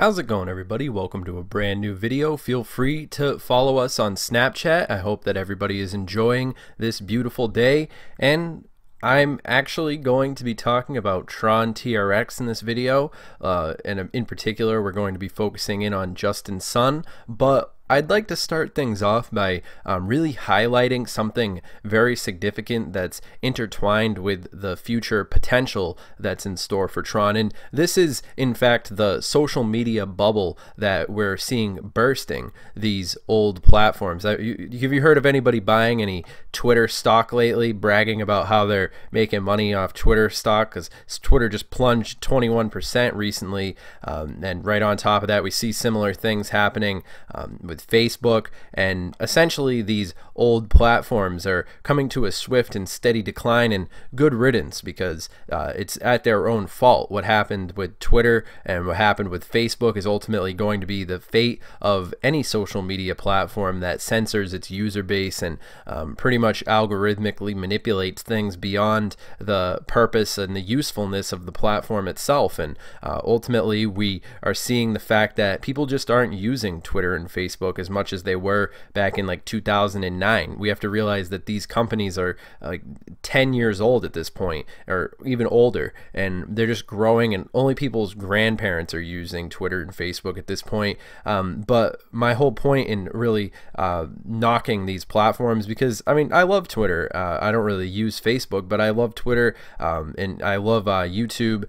How's it going, everybody? Welcome to a brand new video. Feel free to follow us on Snapchat. I hope that everybody is enjoying this beautiful day, and I'm actually going to be talking about Tron TRX in this video, and in particular we're going to be focusing in on Justin Sun, but I'd like to start things off by really highlighting something very significant that's intertwined with the future potential that's in store for Tron. And this is, in fact, the social media bubble that we're seeing bursting these old platforms. Have you heard of anybody buying any Twitter stock lately, bragging about how they're making money off Twitter stock? Because Twitter just plunged 21% recently. And right on top of that, we see similar things happening with Facebook, and essentially these old platforms are coming to a swift and steady decline, and good riddance, because it's at their own fault. What happened with Twitter and what happened with Facebook is ultimately going to be the fate of any social media platform that censors its user base and pretty much algorithmically manipulates things beyond the purpose and the usefulness of the platform itself. And ultimately we are seeing the fact that people just aren't using Twitter and Facebook as much as they were back in like 2009. We have to realize that these companies are like 10 years old at this point, or even older, and they're just growing, and only people's grandparents are using Twitter and Facebook at this point. But my whole point in really knocking these platforms, because I mean, I love Twitter. I don't really use Facebook, but I love Twitter, and I love YouTube,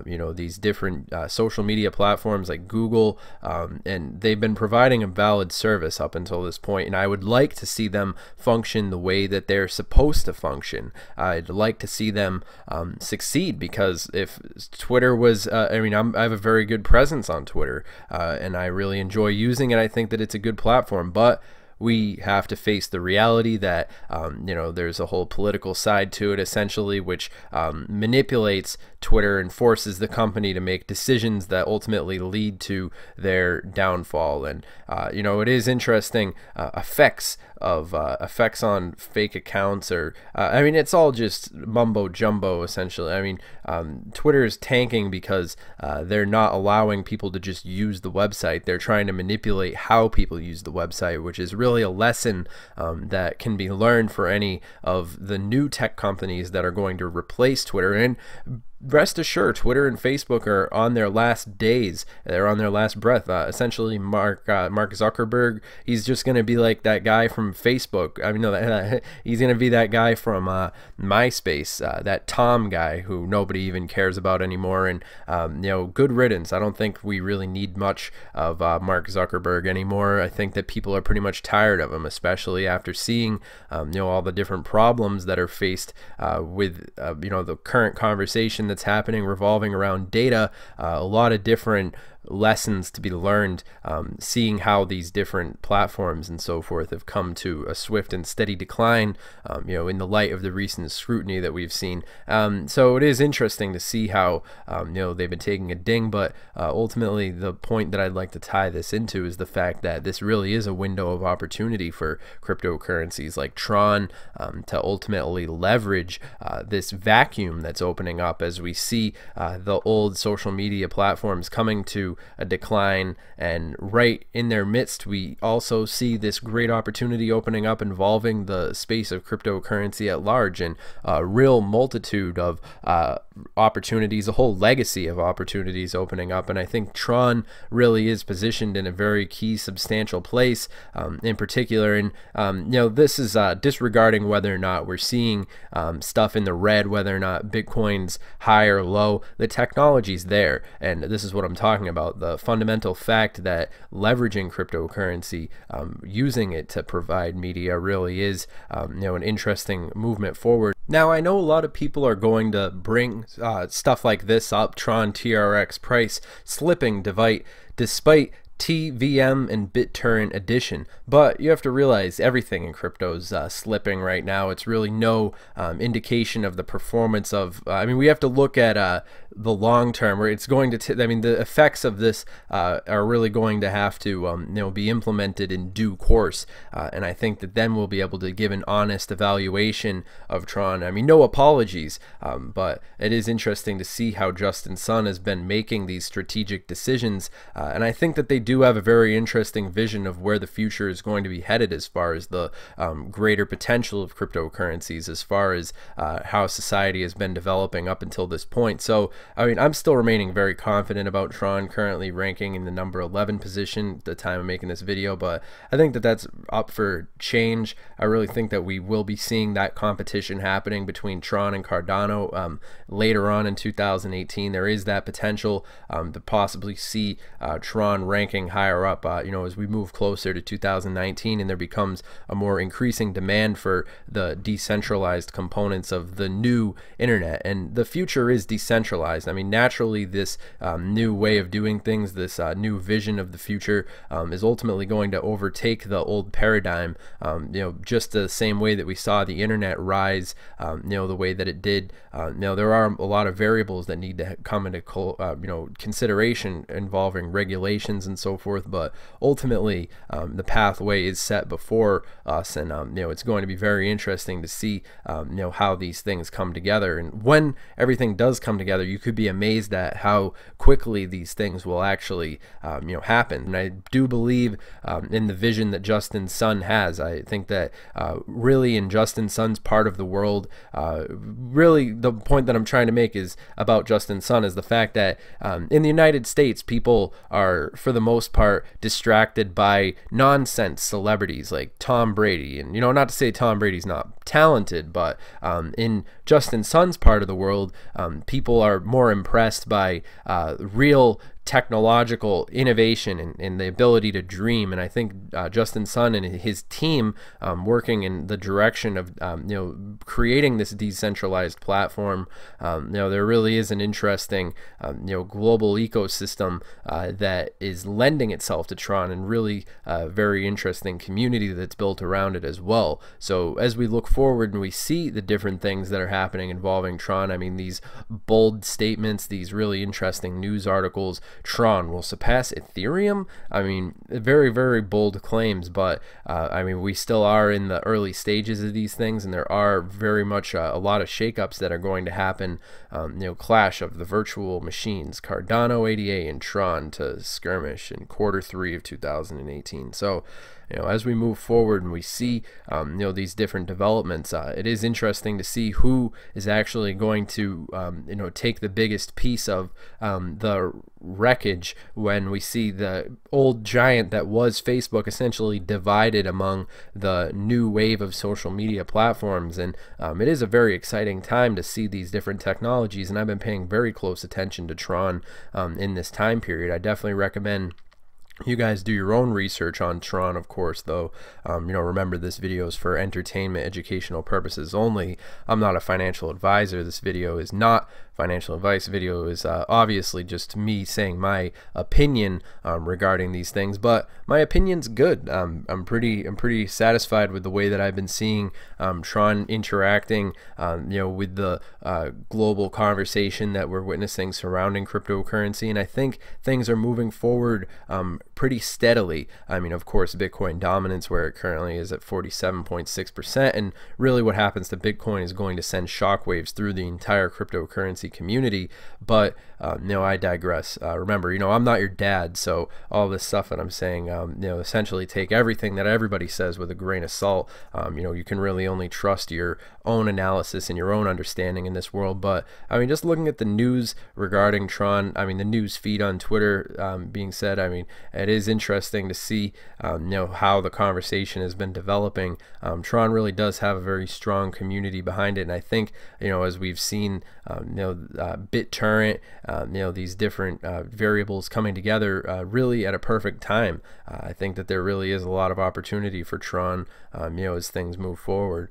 you know, these different social media platforms like Google, and they've been providing a valid service up until this point, and I would like to see them function the way that they're supposed to function. I'd like to see them succeed, because if Twitter was, I mean, I have a very good presence on Twitter, and I really enjoy using it. I think that it's a good platform, but we have to face the reality that you know, there's a whole political side to it, essentially, which manipulates Twitter and forces the company to make decisions that ultimately lead to their downfall. And you know, it is interesting, effects on fake accounts, or I mean, it's all just mumbo jumbo essentially. I mean, Twitter is tanking because they're not allowing people to just use the website. They're trying to manipulate how people use the website, which is really a lesson that can be learned for any of the new tech companies that are going to replace Twitter. And rest assured, Twitter and Facebook are on their last days. They're on their last breath. Essentially, Mark Zuckerberg, he's just going to be like that guy from Facebook. I mean, no, he's going to be that guy from MySpace, that Tom guy who nobody even cares about anymore. And you know, good riddance. I don't think we really need much of Mark Zuckerberg anymore. I think that people are pretty much tired of him, especially after seeing you know, all the different problems that are faced with you know, the current conversation that's happening revolving around data. A lot of different lessons to be learned, seeing how these different platforms and so forth have come to a swift and steady decline, you know, in the light of the recent scrutiny that we've seen. So it is interesting to see how you know, they've been taking a ding, but ultimately the point that I'd like to tie this into is the fact that this really is a window of opportunity for cryptocurrencies like Tron to ultimately leverage this vacuum that's opening up as we see the old social media platforms coming to a decline, and right in their midst we also see this great opportunity opening up involving the space of cryptocurrency at large, and a real multitude of opportunities, a whole legacy of opportunities opening up. And I think Tron really is positioned in a very key, substantial place in particular. And you know, this is disregarding whether or not we're seeing stuff in the red, whether or not Bitcoin's high or low. The technology's there, and this is what I'm talking about. The fundamental fact that leveraging cryptocurrency, using it to provide media, really is you know, an interesting movement forward. Now, I know a lot of people are going to bring stuff like this up, Tron TRX price slipping despite TVM and BitTorrent addition, but you have to realize everything in crypto's slipping right now. It's really no indication of the performance of I mean, we have to look at the long term, where it's going to, I mean, the effects of this are really going to have to, you know, be implemented in due course. And I think that then we'll be able to give an honest evaluation of Tron. I mean, no apologies, but it is interesting to see how Justin Sun has been making these strategic decisions. And I think that they do have a very interesting vision of where the future is going to be headed as far as the greater potential of cryptocurrencies, as far as how society has been developing up until this point. So, I mean, I'm still remaining very confident about Tron, currently ranking in the number 11 position at the time of making this video, but I think that that's up for change. I really think that we will be seeing that competition happening between Tron and Cardano later on in 2018. There is that potential to possibly see Tron ranking higher up, you know, as we move closer to 2019 and there becomes a more increasing demand for the decentralized components of the new internet. And the future is decentralized. I mean, naturally, this new way of doing things, this new vision of the future is ultimately going to overtake the old paradigm, you know, just the same way that we saw the internet rise, you know, the way that it did. You know, there are a lot of variables that need to come into you know, consideration involving regulations and so forth, but ultimately the pathway is set before us, and you know, it's going to be very interesting to see you know, how these things come together. And when everything does come together, you could be amazed at how quickly these things will actually you know, happen. And I do believe in the vision that Justin Sun has. I think that really in Justin Sun's part of the world, really the point that I'm trying to make is about Justin Sun is the fact that in the United States, people are for the most part distracted by nonsense celebrities like Tom Brady. And, you know, not to say Tom Brady's not talented, but in Justin Sun's part of the world, people are more impressed by real technological innovation and the ability to dream. And I think Justin Sun and his team working in the direction of you know, creating this decentralized platform, you know, there really is an interesting you know, global ecosystem that is lending itself to Tron, and really very interesting community that's built around it as well. So as we look forward and we see the different things that are happening involving Tron, I mean, these bold statements, these really interesting news articles, Tron will surpass Ethereum. I mean, very, very bold claims, but I mean, we still are in the early stages of these things, and there are very much a lot of shakeups that are going to happen. You know, clash of the virtual machines, Cardano, ADA, and Tron to skirmish in Q3 of 2018. So, you know, as we move forward and we see you know, these different developments, it is interesting to see who is actually going to you know, take the biggest piece of the wreckage when we see the old giant that was Facebook essentially divided among the new wave of social media platforms. And it is a very exciting time to see these different technologies, and I've been paying very close attention to Tron in this time period. I definitely recommend you guys do your own research on Tron, of course, though. You know, remember, this video is for entertainment, educational purposes only. I'm not a financial advisor. This video is not financial advice. Video is obviously just me saying my opinion regarding these things, but my opinion's good. I'm pretty satisfied with the way that I've been seeing Tron interacting, you know, with the global conversation that we're witnessing surrounding cryptocurrency, and I think things are moving forward pretty steadily. I mean, of course, Bitcoin dominance, where it currently is at 47.6%, and really what happens to Bitcoin is going to send shockwaves through the entire cryptocurrency community. But you know, I digress. Remember, you know, I'm not your dad, so all this stuff that I'm saying, you know, essentially take everything that everybody says with a grain of salt. You know, you can really only trust your own analysis and your own understanding in this world. But I mean, just looking at the news regarding Tron, I mean, the news feed on Twitter being said, I mean, it is interesting to see you know, how the conversation has been developing. Tron really does have a very strong community behind it, and I think, you know, as we've seen you know, BitTorrent, you know, these different variables coming together really at a perfect time. I think that there really is a lot of opportunity for Tron, you know, as things move forward.